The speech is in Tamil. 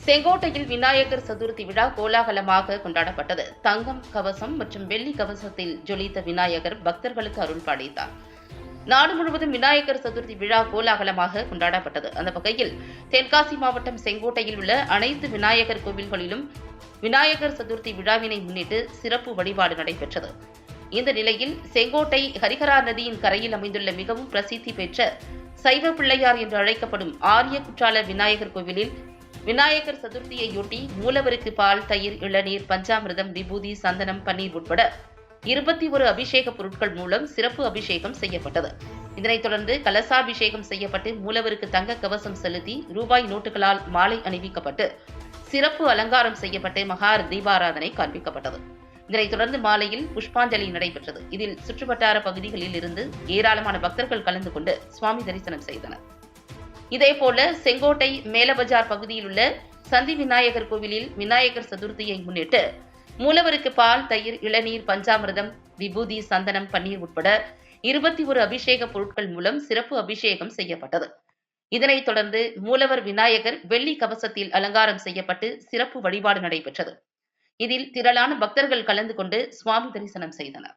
செங்கோட்டையில் விநாயகர் சதுர்த்தி விழா கோலாகலமாக கொண்டாடப்பட்டது. தங்கம் கவசம் மற்றும் வெள்ளி கவசத்தில் ஜொலித்த விநாயகர் பக்தர்களுக்கு அருள் பாலித்தார். நாடு முழுவதும் விநாயகர் சதுர்த்தி விழா கோலாகலமாக கொண்டாடப்பட்டது. அந்த வகையில் தென்காசி மாவட்டம் செங்கோட்டையில் உள்ள அனைத்து விநாயகர் கோவில்களிலும் விநாயகர் சதுர்த்தி விழாவினை முன்னிட்டு சிறப்பு வழிபாடு நடைபெற்றது. இந்த நிலையில் செங்கோட்டை ஹரிஹரா நதியின் கரையில் அமைந்துள்ள மிகவும் பிரசித்தி பெற்ற சைவ பிள்ளையார் என்று அழைக்கப்படும் ஆரிய குற்றால விநாயகர் கோவிலில் விநாயகர் சதுர்த்தியையொட்டி மூலவருக்கு பால், தயிர், இளநீர், பஞ்சாமிர்தம், விபூதி, சந்தனம், பன்னீர் உட்பட 21 அபிஷேக பொருட்கள் மூலம் சிறப்பு அபிஷேகம் செய்யப்பட்டது. இதனைத் தொடர்ந்து கலசாபிஷேகம் செய்யப்பட்டு மூலவருக்கு தங்க கவசம் செலுத்தி ரூபாய் நோட்டுகளால் மாலை அணிவிக்கப்பட்டு சிறப்பு அலங்காரம் செய்யப்பட்டு மகா தீபாராதனை காண்பிக்கப்பட்டது. இதனைத் தொடர்ந்து மாலையில் புஷ்பாஞ்சலி நடைபெற்றது. இதில் சுற்றுவட்டார பகுதிகளில் இருந்து ஏராளமான பக்தர்கள் கலந்து கொண்டு சுவாமி தரிசனம் செய்தனர். இதேபோல செங்கோட்டை மேலபஜார் பகுதியில் உள்ள சந்தி விநாயகர் கோவிலில் விநாயகர் சதுர்த்தியை முன்னிட்டு மூலவருக்கு பால், தயிர், இளநீர், பஞ்சாமிர்தம், விபூதி, சந்தனம், பன்னீர் உட்பட 21 அபிஷேக பொருட்கள் மூலம் சிறப்பு அபிஷேகம் செய்யப்பட்டது. இதனைத் தொடர்ந்து மூலவர் விநாயகர் வெள்ளி கவசத்தில் அலங்காரம் செய்யப்பட்டு சிறப்பு வழிபாடு நடைபெற்றது. இதில் திரளான பக்தர்கள் கலந்து கொண்டு சுவாமி தரிசனம் செய்தனர்.